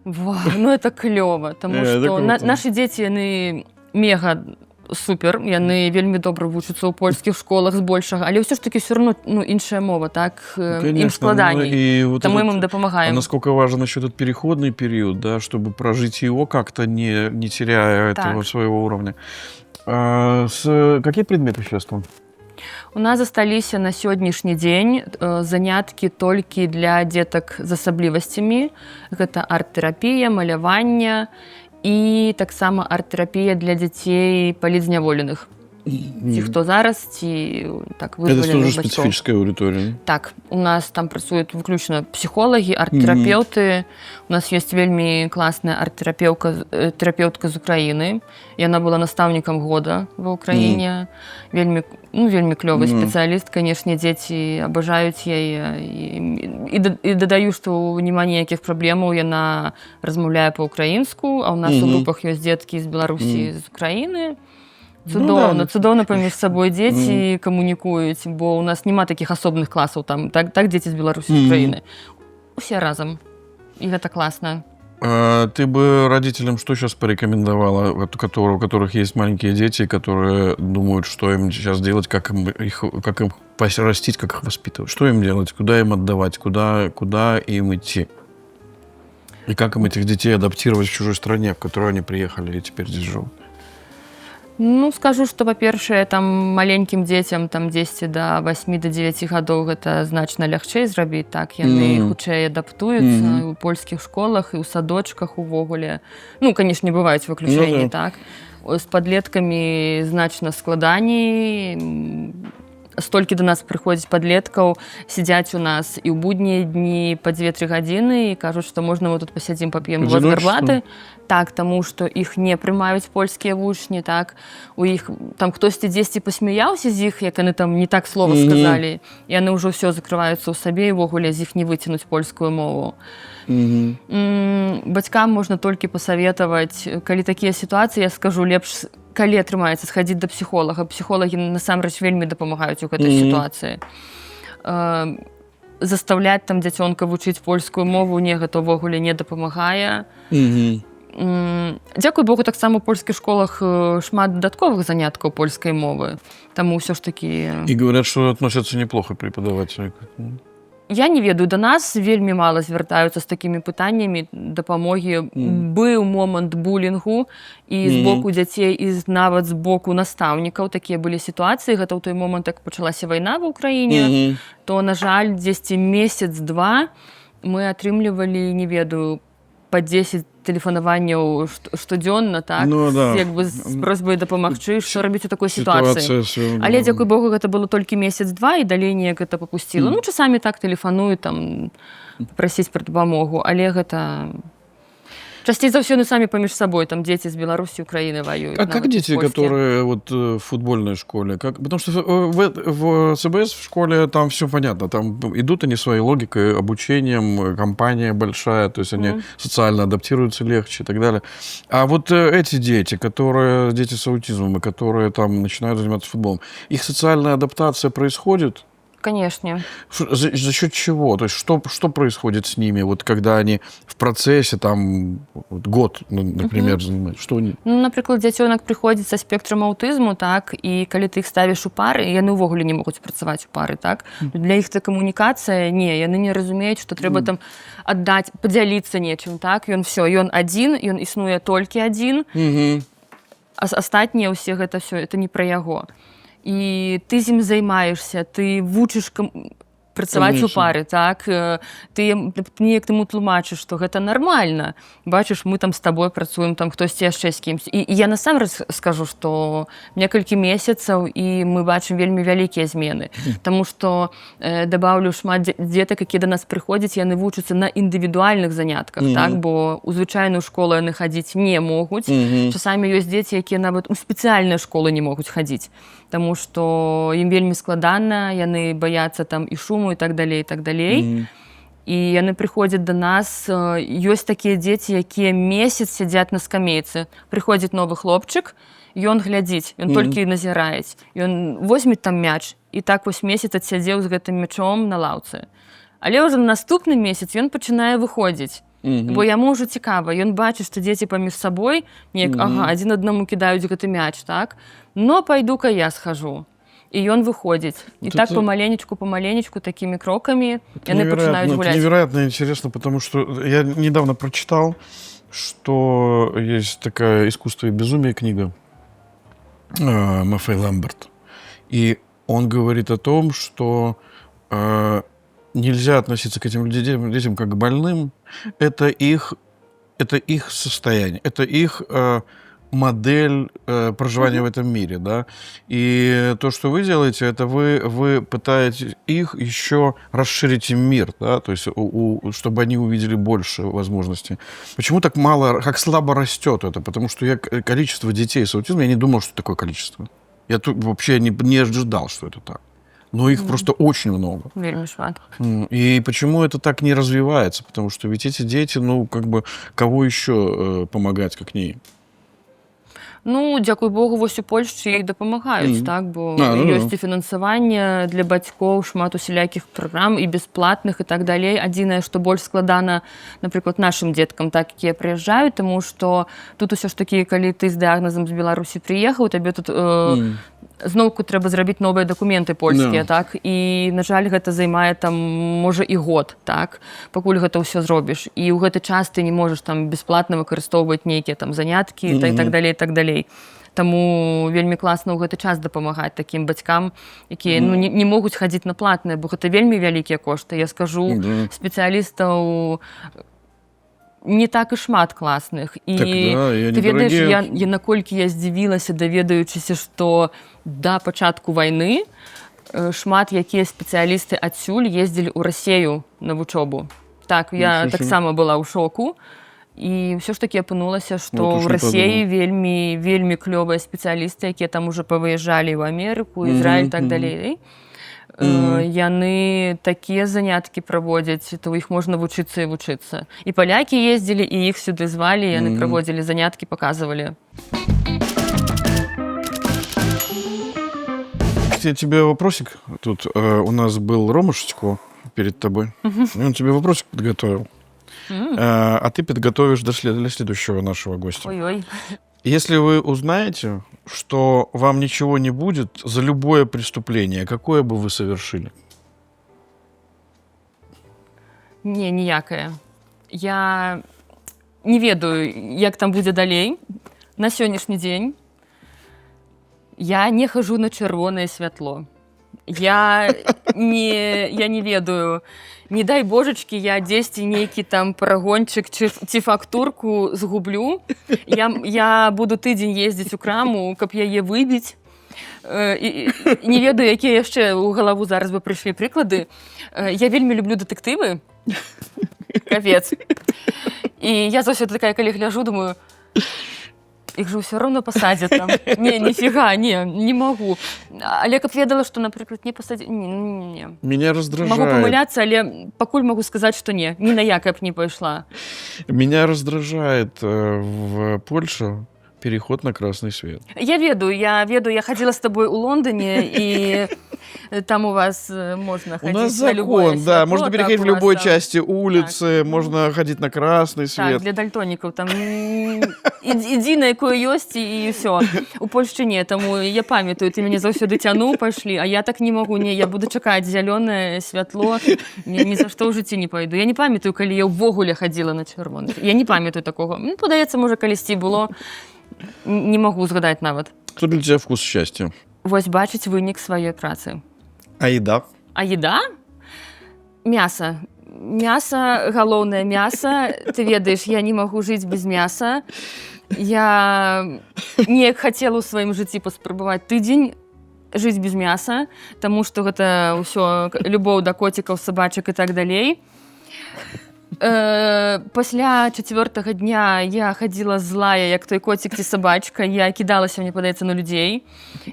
вау, ну это клёва, таму што нашы дзеці, яны мега супер, яны вельмі добра вучацца ў польскіх школах збольшага, але ўсё ж такі ўсё равно іншая мова, так, ім складаней, вот таму мы им дапамагаем. А насколько важен еще этот переходный период, да, чтобы прожить его как-то, не теряя этого своего уровня. Какие предметы сейчас там? У нас засталіся на сённяшні дзень заняткі толькі для дзетак з асаблівасцямі. Гэта арт-тэрапія, маляванне і таксама арт-тэрапія для дзяцей палітзняволеных. Ці хто зараз, ці так вызваленых бацькоў. Это тоже бацькоў. специфическая аудитория? Так, у нас там працуюць выключна псіхолагі, арт-тэрапеўты. У нас ёсць вельмі класная арт-тэрапеўтка з Украіны. Яна была настаўнікам года ва ўкраіне. Вельмі клёвы спецыяліст, канешне, дзеці абажаюць яе. І дадаю, што няма ніякіх праблемаў, яна размаўляе па-ўкраінску, а ў нас у групах ёсць дзеткі з Беларусі, з Украіны. Цудоўна паміж сабой дзеці камунікуюць, бо ў нас няма такіх асобных класаў, там, так дзеці з Беларусі, з Украіны. Усе разам. І гэта класна. Ты бы родителям что сейчас порекомендовала, у которых есть маленькие дети, которые думают, что им сейчас делать, как им растить, как их воспитывать? Что им делать, куда им отдавать, куда им идти? И как им этих детей адаптировать в чужой стране, в которую они приехали и теперь здесь живут? Скажу, што, па-першае, там маленькім дзецям там 10 да 8 да 9 гадоў гэта значна лягчэй зрабіць, так, яны хутчэй адаптуюцца ў польскіх школах і ў садочках увогуле. Канешне, бываюць выключэнні, так. З падлеткамі значна складаней. Столькі да нас прыходзіць падлеткаў, сядзяць у нас і ў буднія дні па 2-3 гадзіны і кажуць, што можна мы тут пасядзім, пап'ем гарбаты. Так, таму што іх не прымаюць польскія вучні, так. У іх там хтосьці дзесьці пасмяяўся з іх, як яны там не так слова сказалі, і яны ўжо ўсё закрываюцца ў сабе і ўвогуле з іх не выцянуць польскую мову. Бацькам можна толькі пасаветаваць, калі такія сітуацыі, я скажу, лепш, калі атрымаецца схадзіць да псіхолага. Псіхолагі насамрэч вельмі дапамагаюць у гэтай сітуацыі. Застаўляць там дзяцёнка вучыць польскую мову, не, гэта ўвогуле не дапамагае. Дзякуй Богу, таксама ў польскіх школах шмат дадатковых заняткаў польскай мовы. Таму ўсё ж такі... И говорят, что относятся неплохо преподаватели. Я не ведаю, да нас вельмі мала звяртаюцца з такімі пытаннямі дапамогі. Быў момант булінгу і з боку дзяцей, і нават з боку настаўнікаў. Такія былі сітуацыі. Гэта ў той момант, як пачалася вайна ва ўкраіне, то, на жаль, дзесьці месяц-два мы атрымлівалі, не ведаю, па 10 тэлефанаванняў штодзённа, так, як бы з просьбай дапамагчы, што рабіць у такой сітуацыі. Але, дзякуй Богу, гэта было толькі месяц-два, і далей неяк гэта папусціла. Часамі так тэлефануюць, там, прасіць пра дапамогу, але гэта... Часцей за ўсё яны самі паміж сабой, там дзеці з Беларусі, Украіны воююць. А как дети, которые вот в футбольной школе? Потому что в ЦБС в школе там все понятно, там идут они своей логикой, обучением, компания большая, то есть они социально адаптируются легче и так далее. А вот эти дети, дети с аутизмом, и которые там начинают заниматься футболом, их социальная адаптация происходит? Конечно. За счет чего? То есть что происходит с ними, вот когда они в процессе, там, год, например, занимаются? Что они... Напрыклад, дзяцёнак прыходзіць са спектрам аўтызму, так, і калі ты іх ставіш у пары, яны ўвогуле не могуць працаваць у пары, так? Для іх это камунікацыя, не, яны не разумеюць, што трэба там аддаць, падзяліцца нечым, так? Ён адзін, ён існуе толькі адзін, а астатнія ўсе гэта все, это не пра яго. І ты з ім займаешся, ты вучыш працаваць у пары, так? Ты неяк таму тлумачыш, што гэта нармальна. Бачыш, мы там з табой працуем, там хтосьці яшчэ з кімсь. І я насамрэч скажу, што некалькі месяцаў, і мы бачым вельмі вялікія змены. Таму што, дабаўлю, шмат дзетак, якія да нас прыходзяць, яны вучацца на індывідуальных занятках, так? Бо ў звычайную школу яны хадзіць не могуць. Часамі ёсць дзеці, якія нават у спецыяльныя школы не могуць хадзіць. Таму што ім вельмі складана, яны баяцца там і шуму, і так далей, і так далей. І яны прыходзяць да нас. Ёсць такія дзеці, якія месяц сядзяць на скамейцы. Прыходзіць новы хлопчык, ён глядзіць, ён толькі назіраюць. Ён возьме там мяч, і так вось месяц адсядзеў з гэтым мячом на лаўцы. Але ўжо на наступны месяц ён пачынае выходзіць. Бо яму ўжо цікава, ён бачыць, што дзеці паміж сабой неяк, адзін аднаму кідаюць гэты мяч, так? Но пайду-ка я схожу. І ён выходзіць. І вот так помаленечку, такими кроками яны пачынаюць гуляць. Это невероятно интересно, потому что я недавно прочитал, что есть такая «Искусство и безумие» книга Мафей Ламберт. И он говорит о том, что нельзя относиться к этим детям как к больным. Это их состояние, это их модель проживания в этом мире, да. И то, что вы делаете, это вы пытаетесь их еще расширить им мир, да, то есть чтобы они увидели больше возможностей. Почему так мало, как слабо растет это? Потому что количество детей с аутизмом, я не думал, что такое количество. Я тут вообще не ожидал, что это так. Но их просто очень много. Вельми шмат. И почему это так не развивается? Потому что ведь эти дети, кого еще помогать, как не им? Дзякуй Богу, вось у Польшчы іх дапамагаюць, так, бо ёсць і фінансаванне для бацькоў, шмат усялякіх праграм і бясплатных і так далей. Адзінае, што больш складана, напрыклад, нашым дзеткам, так, якія прыязджаюць, таму што тут усё ж такі, калі ты з дыягназам з Беларусі прыехаў, табе тут зноўку трэба зрабіць новыя дакументы польскія, так, і, на жаль, гэта займае там, можа, і год, так, пакуль гэта ўсё зробіш. І ў гэты час ты не можаш там бясплатна выкарыстоўваць нейкія там заняткі і так далей, і так далей. Таму вельмі класна ў гэты час дапамагаць такім бацькам, якія не могуць хадзіць на платныя, бо гэта вельмі вялікія кошты. Я скажу, спецыялістаў не так і шмат класных. І ты ведаеш, наколькі я здзівілася, даведаючыся, што да пачатку вайны шмат якія спецыялісты адсюль ездзілі ў Расею на вучобу. Так, я таксама была ў шоку. І ўсё ж такі апынулася, што ў Расеі вельмі клёвыя спецыялісты, якія там ужо павыязджалі ў Амерыку, Ізраіль і так далей. Яны такія заняткі праводзяць, то іх можна вучыцца і вучыцца. І палякі ездзілі, і іх сюды звалі, яны праводзілі заняткі, паказвалі. Тебе вопросик. Тут у нас был Рома Шутько перед тобой. И он тебе вопросик подготовил. А ты подготовишь для следующего нашего гостя. Ой-ой. Если вы узнаете, что вам ничего не будет за любое преступление, какое бы вы совершили? Не, ніякае. Я не ведаю, як там будзе далей. На сённяшні дзень я не хожу на чырвонае святло. Я не ведаю, не дай божачкі, я дзесьці нейкі там парагончык ці фактурку згублю. Я буду тыдзень ездзіць у краму, каб яе выбіць. Не ведаю, якія яшчэ ў галаву зараз бы прыйшлі прыклады. Я вельмі люблю дэтэктывы. Капец. І я заўсёды такая, калі гляжу, думаю, іх же ўсё роўна пасадзяць там. Ніфіга, не магу. Але каб ведала, што, напрыклад, не пасадзяць... Не. Меня раздражает. Магу памыляцца, але пакуль магу сказаць, што не. Ні на якая б не пайшла. Меня раздражает в Польше переход на красный свет. Я ведаю. Я ходила с тобой у Лондоне, и там у вас можно ходить на любое У нас закон, да. светло, можно переходить в любой части улицы, можно ходить на красный свет. Так, для дальтонікаў. Там ідзі на якую ёсць, і ўсё. У Польшчы не, таму я памятаю, ты мяне заўсёды цянуў, пайшлі, а я так не магу, я буду чакаць зялёнае святло, ні за што ў жыцці не пайду. Я не памятаю, калі я ўвогуле хадзіла на чырвоны. Я не памятаю такога. Падаецца, можа, калісьці было. Не могу згадаць нават. Что для тебя вкус счастья? Вось бачыць вынік сваёй працы. А еда? А еда? Мяса. Мяса, галоўнае мяса. Ты ведаеш, я не магу жыць без мяса. Я неяк хацела ў сваім жыцці паспрабаваць тыдзень жыць без мяса, таму што гэта ўсё любоў да коцікаў, сабачак і так далей. Пасля 4-го дня я хадзіла злая, як той коцік ці сабачка. Я кідалася, мне падаецца, на людзей.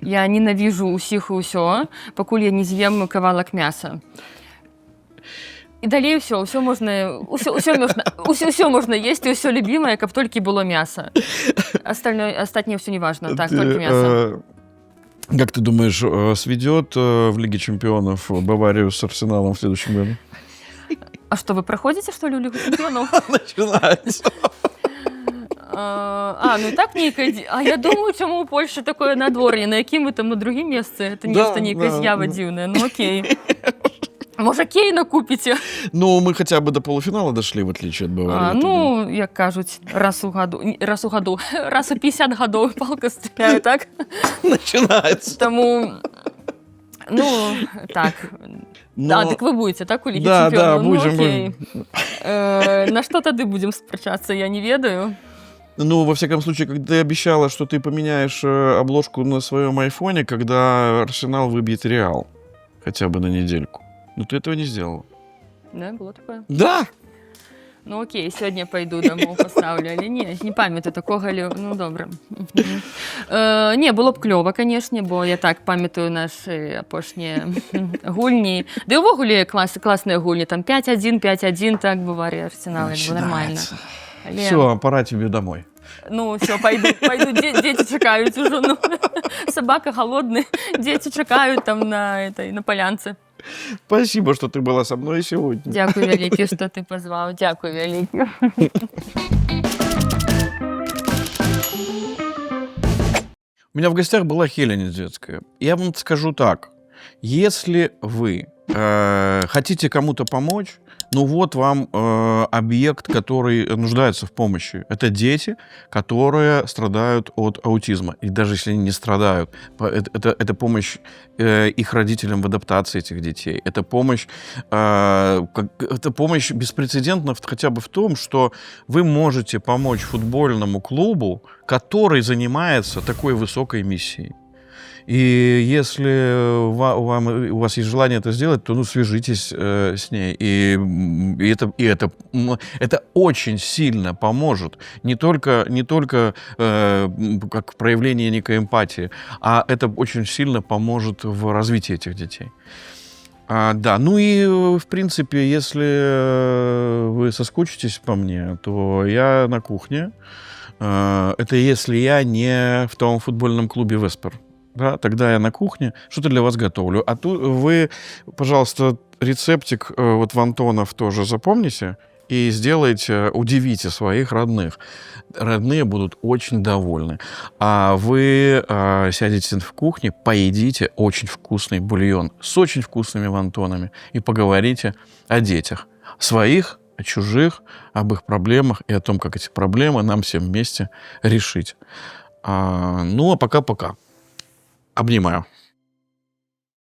Я ненавіжу ўсіх і ўсё, пакуль я не з'ем кавалак мяса. І далей ўсё можна есці, ўсё любімае, каб толькі было мяса. Астатняе ўсё не важно, так, толькі мяса. Как ты думаешь, сведет в Лиге чемпионов Баварию с Арсеналом в следующем году? А что, вы проходите, что ли, у Лигу чемпионов? Начинается. Ну так нейка. А я думаю, чому у Польщі таке надвор'я, на яким ви там на друге місце? Це нечто нейка з'ява дивне. Ну окей. Может, Кейна купите? Ну, мы хотя бы до полуфинала дошли, в отличие от Баварии. Ну, як кажуть, раз у 50 годов палка стріляє, так? Начинается. Тому, ну, так. Но... Так ви будете, так, у Лігі Да, Чемпіонів? будем. Окей. На що тоді будемо сперечатися, я не ведаю. Ну, во всяком случае, когда ты обещала, что ты поменяешь обложку на своем айфоне, когда Арсенал выбьет Реал. Хотя бы на недельку. Но ты этого не сделала. Да, було таке? Да! Ну окей, сьогодні пойду домой поставлю, але ні, не пам'ятаю такого, ну добре. Ні, було б кльово, звісно, бо я так пам'ятаю наші опошні гульні. Да і увогуле класні гульні, там 5-1, 5-1, так буває, Арсенал, було нормально. Але... Все, пора тебе домой. Ну, все, пойду, дети чекають уже, ну, собака голодная, дети чекають там на полянце. Спасибо, что ты была со мной сегодня. Дякую велике, що ти позвав. Дякую велике. У меня в гостях была Хеля Недзецкая. Я вам скажу так. Если вы хотите кому-то помочь, ну вот вам объект, который нуждается в помощи. Это дети, которые страдают от аутизма. И даже если они не страдают, это помощь их родителям в адаптации этих детей. Это помощь беспрецедентна хотя бы в том, что вы можете помочь футбольному клубу, который занимается такой высокой миссией. И если у вас есть желание это сделать, то свяжитесь с ней. И это очень сильно поможет. Не только как проявление некой эмпатии, а это очень сильно поможет в развитии этих детей. Да, ну и, в принципе, если вы соскучитесь по мне, то я на кухне. Это если я не в том футбольном клубе «Веспер». Да, тогда я на кухне что-то для вас готовлю. А тут вы, пожалуйста, рецептик вот в Антонов тоже запомните и сделайте, удивите своих родных. Родные будут очень довольны. А вы сядете в кухне, поедите очень вкусный бульон с очень вкусными вантонами и поговорите о детях. Своих, о чужих, об их проблемах и о том, как эти проблемы нам всем вместе решить. Ну, а пока-пока. Обнимаю.